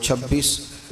26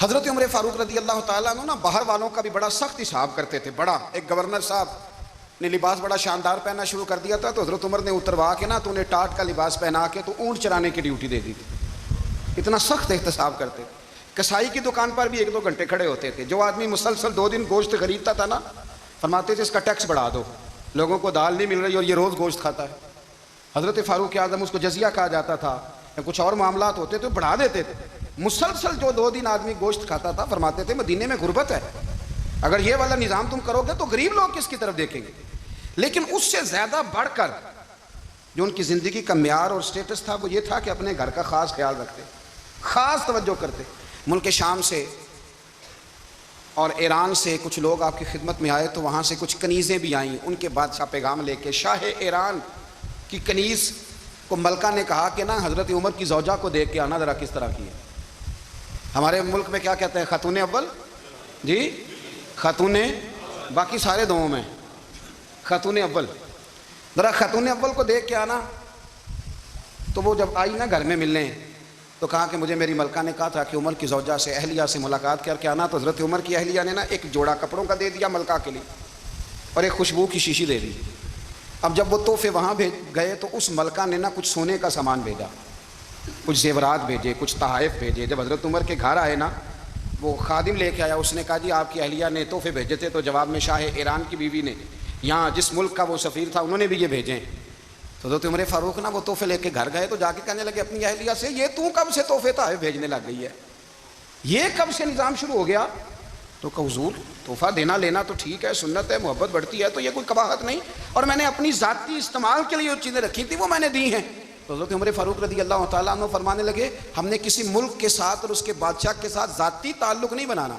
حضرت عمر فاروق رضی اللہ تعالیٰ عنہ نا باہر والوں کا بھی بڑا سخت حساب کرتے تھے. بڑا ایک گورنر صاحب نے لباس بڑا شاندار پہننا شروع کر دیا تھا تو حضرت عمر نے اتروا کے نا تو انہیں ٹاٹ کا لباس پہنا کے تو اونٹ چرانے کی ڈیوٹی دے دی تھی. اتنا سخت احتساب کرتے. کسائی کی دکان پر بھی 1-2 گھنٹے کھڑے ہوتے تھے. جو آدمی مسلسل 2 دن گوشت خریدتا تھا نا فرماتے تھے اس کا ٹیکس بڑھا دو, لوگوں کو دال نہیں مل رہی اور یہ روز گوشت کھاتا ہے. حضرت فاروق اعظم, اس کو جزیہ کہا جاتا تھا, یا کچھ اور معاملات ہوتے تو بڑھا دیتے تھے. مسلسل جو 2 دن آدمی گوشت کھاتا تھا فرماتے تھے مدینے میں غربت ہے, اگر یہ والا نظام تم کرو گے تو غریب لوگ کس کی طرف دیکھیں گے. لیکن اس سے زیادہ بڑھ کر جو ان کی زندگی کا معیار اور سٹیٹس تھا وہ یہ تھا کہ اپنے گھر کا خاص خیال رکھتے, خاص توجہ کرتے. ملک شام سے اور ایران سے کچھ لوگ آپ کی خدمت میں آئے تو وہاں سے کچھ کنیزیں بھی آئیں. ان کے بادشاہ پیغام لے کے, شاہ ایران کی کنیز کو ملکہ نے کہا کہ نا حضرت عمر کی زوجہ کو دیکھ کے آنا ذرا کس طرح کی ہے. ہمارے ملک میں کیا کہتے ہیں, خاتون اول, جی خاتون, باقی سارے دونوں میں خاتون اول. ذرا خاتون اول کو دیکھ کے آنا. تو وہ جب آئی نا گھر میں ملنے تو کہا کہ مجھے میری ملکہ نے کہا تھا کہ عمر کی زوجہ سے, اہلیہ سے ملاقات کر کے آنا. تو حضرت عمر کی اہلیہ نے نا ایک جوڑا کپڑوں کا دے دیا ملکہ کے لیے اور ایک خوشبو کی شیشی دے دی. اب جب وہ تحفے وہاں بھیج گئے تو اس ملکہ نے نا کچھ سونے کا سامان بھیجا, کچھ زیورات بھیجے, کچھ تحائف بھیجے. جب حضرت عمر کے گھر آئے نا وہ خادم لے کے آیا, اس نے کہا جی آپ کی اہلیہ نے تحفے بھیجے تھے. تو جواب میں شاہ ایران کی بیوی نے, یہاں جس ملک کا وہ سفیر تھا, انہوں نے بھی یہ بھیجے. تو حضرت عمر فاروق نا وہ تحفے لے کے گھر گئے تو جا کے کہنے لگے اپنی اہلیہ سے, یہ تو کب سے تحفے تحائف بھیجنے لگ گئی ہے, یہ کب سے نظام شروع ہو گیا؟ تو کہ حضور تحفہ دینا لینا تو ٹھیک ہے, سنت ہے, محبت بڑھتی ہے, تو یہ کوئی قباحت نہیں, اور میں نے اپنی ذاتی استعمال کے لیے جو چیزیں رکھی تھی وہ میں نے دی ہیں. تو حضرت عمر فاروق رضی اللہ تعالیٰ عنہ فرمانے لگے ہم نے کسی ملک کے ساتھ اور اس کے بادشاہ کے ساتھ ذاتی تعلق نہیں بنانا.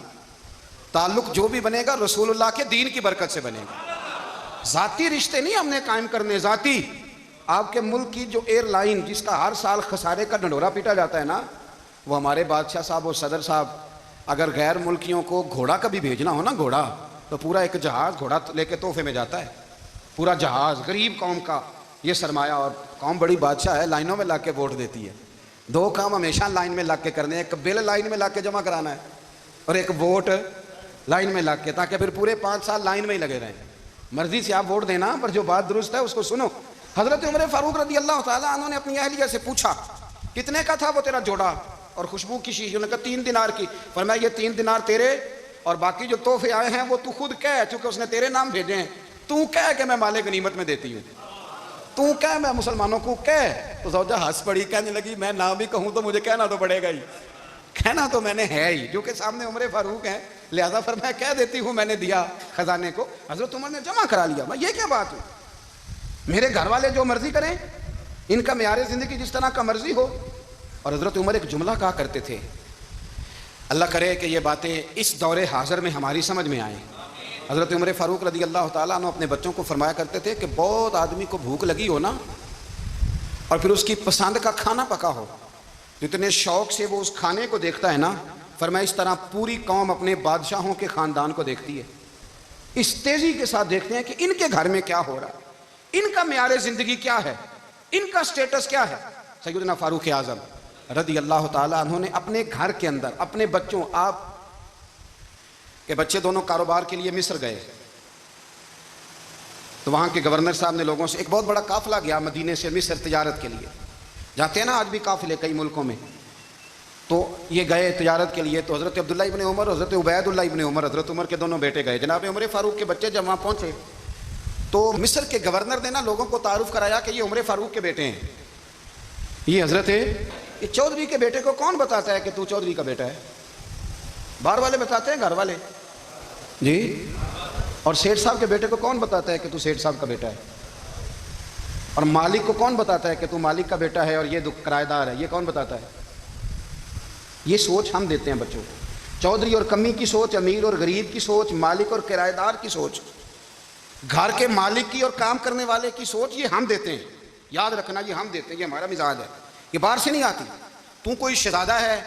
تعلق جو بھی بنے گا رسول اللہ کے دین کی برکت سے بنے گا. ذاتی رشتے نہیں ہم نے قائم کرنے. ذاتی آپ کے ملک کی جو ایئر لائن جس کا ہر سال خسارے کا ڈنڈورا پیٹا جاتا ہے نا, وہ ہمارے بادشاہ صاحب اور صدر صاحب اگر غیر ملکیوں کو گھوڑا کبھی بھیجنا ہو نا, گھوڑا, تو پورا ایک جہاز گھوڑا لے کے تحفے میں جاتا ہے. پورا جہاز غریب قوم کا یہ سرمایہ, اور قوم بڑی بادشاہ ہے, لائنوں میں لا کے ووٹ دیتی ہے. 2 کام ہمیشہ لائن میں لگ کے کرنے ہیں, ایک بل لائن میں لا کے جمع کرانا ہے اور ایک ووٹ لائن میں لگ کے, تاکہ پھر پورے 5 سال لائن میں ہی لگے رہیں. مرضی سے آپ ووٹ دینا, پر جو بات درست ہے اس کو سنو. حضرت عمر فاروق رضی اللہ تعالیٰ عنہ نے اپنی اہلیہ سے پوچھا کتنے کا تھا وہ تیرا جوڑا اور خوشبو کی شیشی؟ انہوں نے کہا 3 دینار کی. فرمایا یہ 3 دینار تیرے اور باقی جو تحفے آئے ہیں وہ تو خود کہہ, چونکہ اس نے تیرے نام بھیجے ہیں, تو کہہ کہ میں مال غنیمت میں دیتی ہوں, تو کہہ میں مسلمانوں کو کہہ. تو زوجہ ہنس پڑی, کہنے لگی میں نہ بھی کہوں تو مجھے کہنا تو پڑے گا ہی, کہنا تو میں نے ہے ہی, جو کہ سامنے عمر فاروق ہیں, لہذا فرمایا کہہ دیتی ہوں میں نے دیا خزانے کو. حضرت عمر نے جمع کرا لیا. میں یہ کیا بات ہے, میرے گھر والے جو مرضی کریں, ان کا معیار زندگی جس طرح کا مرضی ہو. اور حضرت عمر ایک جملہ کہا کرتے تھے, اللہ کرے کہ یہ باتیں اس دور حاضر میں ہماری سمجھ میں آئیں. حضرت عمر فاروق رضی اللہ تعالیٰ عنہ اپنے بچوں کو فرمایا کرتے تھے کہ بہت آدمی کو بھوک لگی ہو نا, اور پھر اس کی پسند کا کھانا پکا ہو, جتنے شوق سے وہ اس کھانے کو دیکھتا ہے نا, فرمایا اس طرح پوری قوم اپنے بادشاہوں کے خاندان کو دیکھتی ہے. اس تیزی کے ساتھ دیکھتے ہیں کہ ان کے گھر میں کیا ہو رہا ہے, ان کا معیار زندگی کیا ہے, ان کا سٹیٹس کیا ہے. سیدنا فاروق اعظم رضی اللہ تعالیٰ عنہ نے اپنے گھر کے اندر اپنے بچوں, آپ کے بچے دونوں کاروبار کے لیے مصر گئے, تو وہاں کے گورنر صاحب نے لوگوں سے, ایک بہت بڑا قافلہ گیا مدینے سے مصر تجارت کے لیے, جاتے ہیں نا آج بھی قافلے کئی ملکوں میں, تو یہ گئے تجارت کے لیے. تو حضرت عبداللہ ابن عمر, حضرت عبید اللہ ابن عمر, حضرت عمر کے دونوں بیٹے گئے. جناب عمر فاروق کے بچے جب وہاں پہنچے تو مصر کے گورنر نے نا لوگوں کو تعارف کرایا کہ یہ عمر فاروق کے بیٹے ہیں, یہ حضرت یہ چودھری کے بیٹے کو کون بتاتا ہے کہ تو چودھری کا بیٹا ہے؟ باہر والے بتاتے ہیں, گھر والے جی. اور سیٹھ صاحب کے بیٹے کو کون بتاتا ہے کہ تو سیٹھ صاحب کا بیٹا ہے؟ اور مالک کو کون بتاتا ہے کہ تو مالک کا بیٹا ہے اور یہ کرایہ دار ہے؟ یہ کون بتاتا ہے؟ یہ سوچ ہم دیتے ہیں بچوں کو. چودھری اور کمی کی سوچ, امیر اور غریب کی سوچ, مالک اور کرایہ دار کی سوچ, گھر کے مالک کی اور کام کرنے والے کی سوچ, یہ ہم دیتے ہیں. یاد رکھنا یہ ہم دیتے ہیں, یہ ہمارا مزاج ہے, یہ باہر سے نہیں آتی. تو کوئی شہزادہ ہے